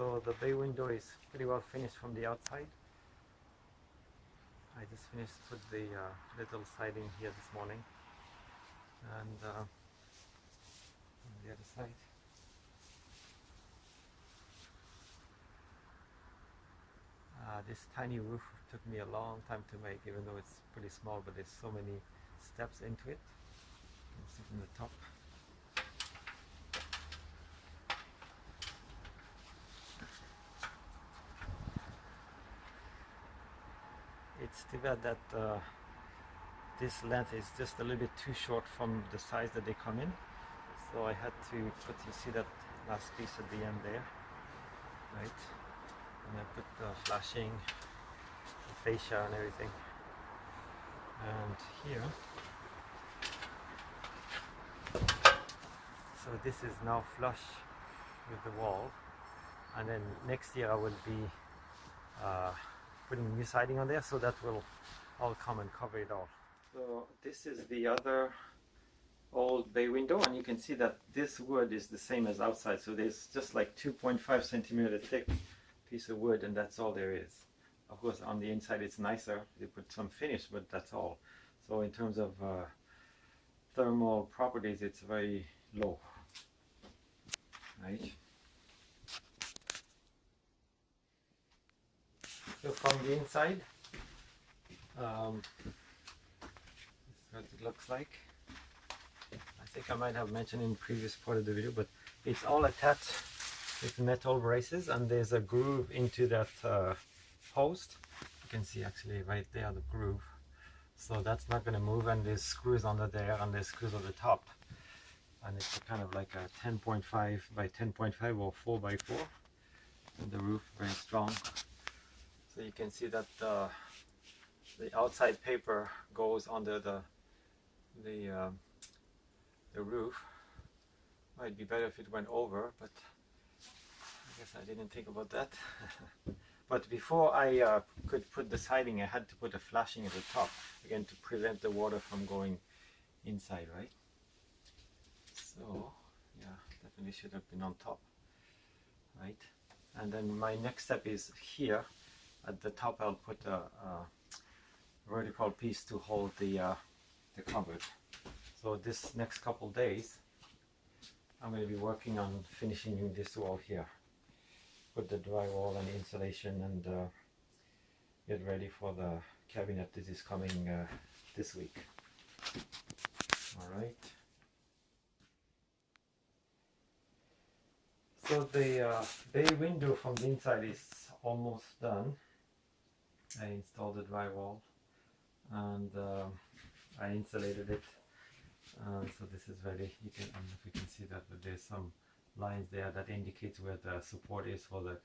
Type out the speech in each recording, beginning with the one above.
So the bay window is pretty well finished from the outside. I just finished with the little siding here this morning, and on the other side. This tiny roof took me a long time to make, even though it's pretty small, but there's so many steps into it. You can see from the top. It's too bad that this length is just a little bit too short from the size that they come in. So I had to put, you see that last piece at the end there, right? And I put the flashing, the fascia and everything. And here, so this is now flush with the wall. And then next year I will be putting new siding on there, so that will all come and cover it all. So this is the other old bay window, and you can see that this wood is the same as outside. So there's just like 2.5 centimeter thick piece of wood, and that's all there is. Of course, on the inside it's nicer. They put some finish, but that's all. So in terms of thermal properties, it's very low, right? So from the inside, this is what it looks like. I think I might have mentioned in the previous part of the video, but it's all attached with metal braces, and there's a groove into that post. You can see actually right there the groove. So that's not going to move, and there's screws under there, and there's screws on the top. And it's kind of like a 10.5 by 10.5 or 4 by 4. And the roof very strong. So you can see that the outside paper goes under the roof. Might be better if it went over, but I guess I didn't think about that. But before I could put the siding, I had to put a flashing at the top, again to prevent the water from going inside, right? So yeah, definitely should have been on top, right? And then my next step is here. At the top I'll put a vertical piece to hold the cupboard. So this next couple days I'm going to be working on finishing this wall here. Put the drywall and insulation, and get ready for the cabinet. This is coming this week. Alright. So the bay window from the inside is almost done. I installed the drywall, and I insulated it. So this is ready. You can, I don't know if you can see that, but there's some lines there that indicates where the support is for the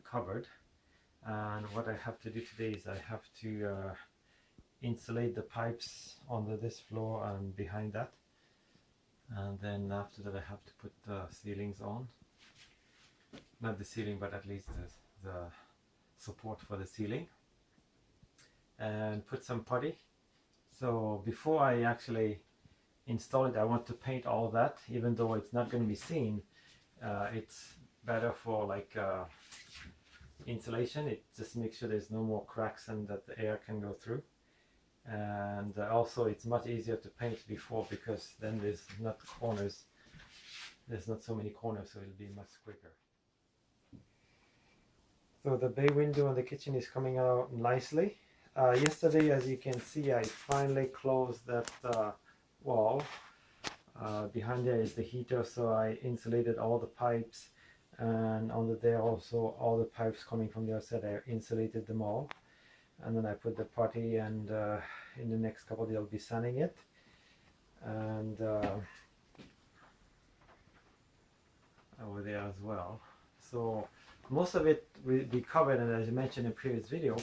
cupboard. And what I have to do today is I have to insulate the pipes under this floor and behind that. And then after that I have to put the ceilings on. Not the ceiling, but at least the support for the ceiling. And put some putty. So before I actually install it, I want to paint all that, even though it's not going to be seen. It's better for like insulation. It just makes sure there's no more cracks and that the air can go through. And also it's much easier to paint before, because then there's not corners. There's not so many corners, so it'll be much quicker. So the bay window in the kitchen is coming out nicely. Yesterday, as you can see, I finally closed that wall. Behind there is the heater, so I insulated all the pipes, and under there also all the pipes coming from the outside, I insulated them all. And then I put the putty, and in the next couple of days I'll be sanding it. And over there as well. So most of it will be covered, and as I mentioned in the previous video,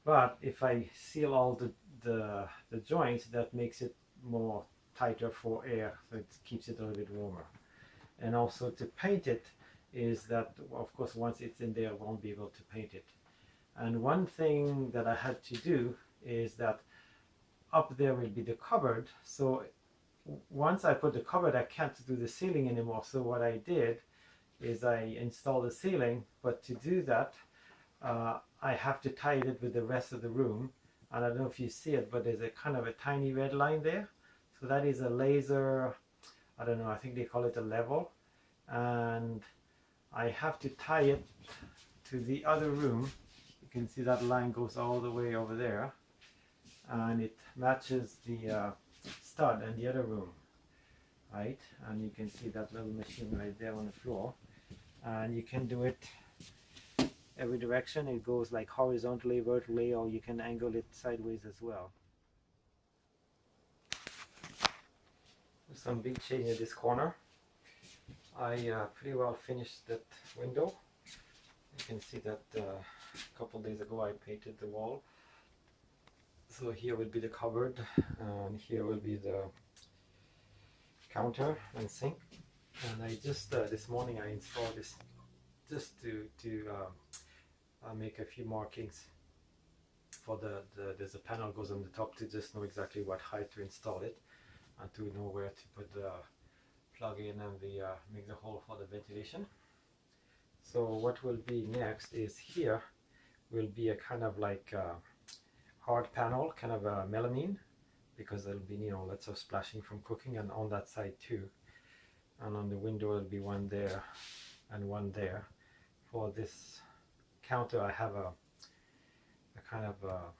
but if I seal all the joints, that makes it more tighter for air, so it keeps it a little bit warmer. And also to paint it is that, of course, once it's in there I won't be able to paint it. And one thing that I had to do is that up there will be the cupboard. So once I put the cupboard, I can't do the ceiling anymore. So what I did is I install the ceiling, but to do that I have to tie it with the rest of the room. And I don't know if you see it, but there's a kind of a tiny red line there. So that is a laser, I don't know, I think they call it a level. And I have to tie it to the other room. You can see that line goes all the way over there. And it matches the stud in the other room, right? And you can see that little machine right there on the floor. And you can do it every direction. It goes like horizontally, vertically, or you can angle it sideways as well. Some big change in this corner. I pretty well finished that window. You can see that a couple days ago I painted the wall. So here will be the cupboard, and here will be the counter and sink. And I just this morning I installed this just to make a few markings for there's a panel goes on the top to just know exactly what height to install it, and to know where to put the plug in and make the hole for the ventilation. So what will be next is here will be a kind of like hard panel, kind of a melamine, because there'll be, you know, lots of splashing from cooking, and on that side too. And on the window will be one there and one there. For this counter I have a kind of a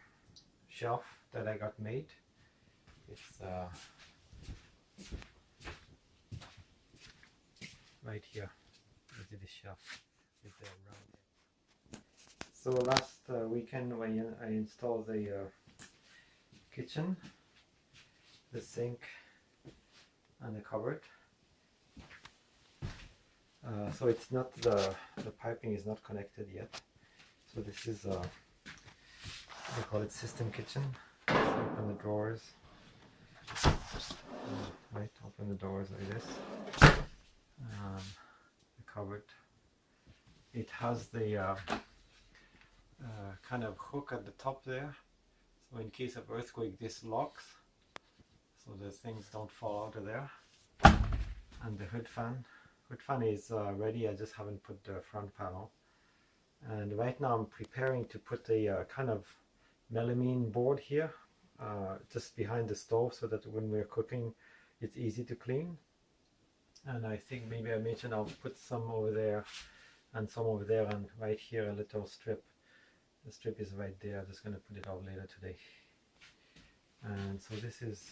shelf that I got made. It's right here. This is the shelf with the round head. So last weekend when I installed the kitchen, the sink and the cupboard. So it's not the piping is not connected yet. So this is they call it system kitchen. Open the drawers. Right, open the doors like this. The cupboard. It has the kind of hook at the top there. So in case of earthquake, this locks, so the things don't fall out of there. And the hood fan. Hood fan is ready. I just haven't put the front panel. And right now I'm preparing to put a kind of melamine board here, just behind the stove, so that when we're cooking it's easy to clean. And I think maybe I mentioned I'll put some over there and some over there, and right here a little strip. The strip is right there. I'm just going to put it out later today. And so this is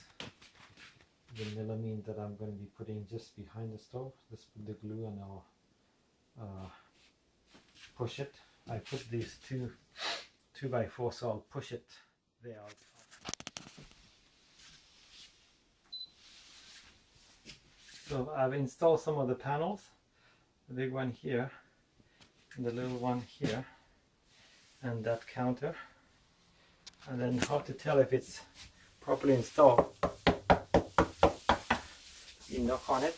the melamine that I'm going to be putting just behind the stove. Just put the glue and I'll push it. I put these two 2x4, so I'll push it there. So I've installed some of the panels, the big one here, and the little one here, and that counter. And then how to tell if it's properly installed? You knock on it,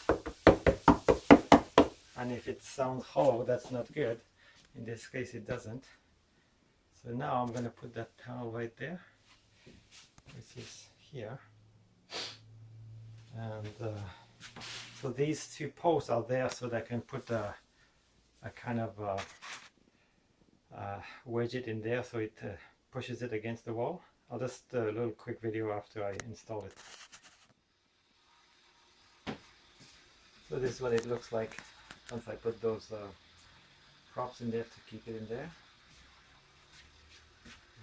and if it sounds hollow, that's not good. In this case it doesn't. So now I'm going to put that panel right there, which is here. And so these two posts are there so that I can put a kind of wedge it in there so it pushes it against the wall. I'll just do a little quick video after I install it. So this is what it looks like once I put those props in there to keep it in there.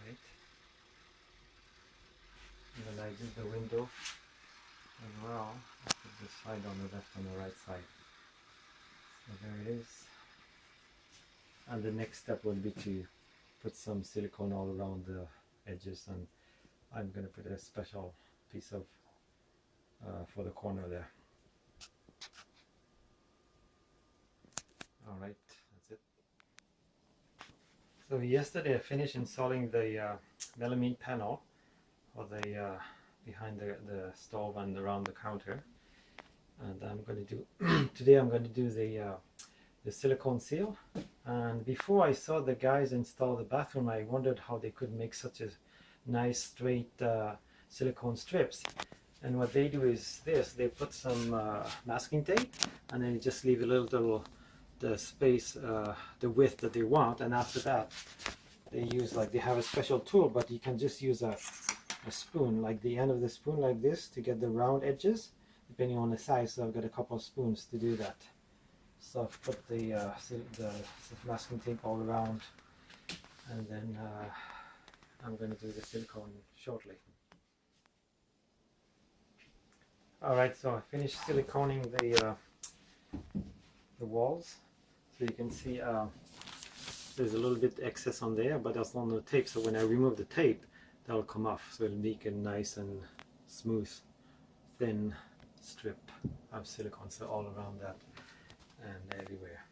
Right. And then I did the window as well. I put the side on the left and the right side. So there it is. And the next step will be to put some silicone all around the edges, and I'm going to put a special piece of for the corner there. Alright, that's it. So yesterday I finished installing the melamine panel for the behind the stove and around the counter, and I'm going to do today I'm going to do the silicone seal. And before I saw the guys install the bathroom, I wondered how they could make such a nice straight silicone strips. And what they do is this: they put some masking tape, and then you just leave a little the space, the width that they want, and after that they use, like, they have a special tool, but you can just use a spoon, like the end of the spoon like this, to get the round edges depending on the size. So I've got a couple of spoons to do that. So I've put the masking tape all around, and then I'm going to do the silicone shortly. Alright, so I finished siliconing the walls. So you can see there's a little bit excess on there, but there's no tape, so when I remove the tape, that'll come off, so it'll make a nice and smooth, thin strip of silicone, so all around that and everywhere.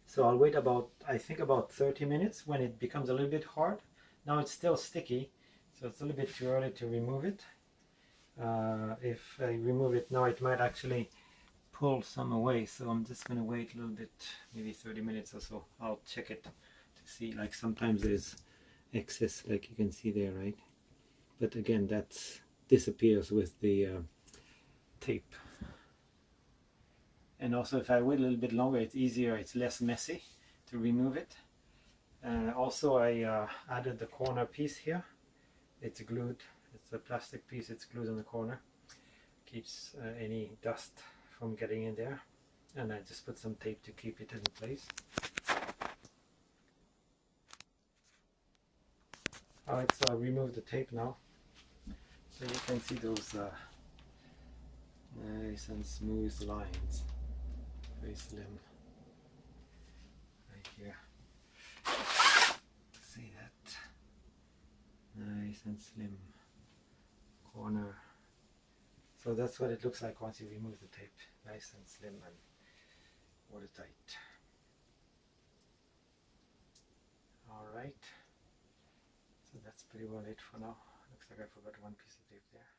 So I'll wait about, I think about 30 minutes when it becomes a little bit hard. Now it's still sticky, so it's a little bit too early to remove it. If I remove it now, it might actually pull some away, so I'm just going to wait a little bit, maybe 30 minutes or so. I'll check it to see, like sometimes there's excess, like you can see there, right? But again, that disappears with the tape. And also, if I wait a little bit longer, it's easier, it's less messy to remove it. Also, I added the corner piece here. It's glued, it's a plastic piece, it's glued on the corner. Keeps any dust from getting in there. And I just put some tape to keep it in place. Alright, so I removed the tape now. So you can see those nice and smooth lines. Very slim. Right here. See that? Nice and slim corner. So that's what it looks like once you remove the tape. Nice and slim and watertight. Alright. So that's pretty well it for now. Looks like I forgot one piece of tape there.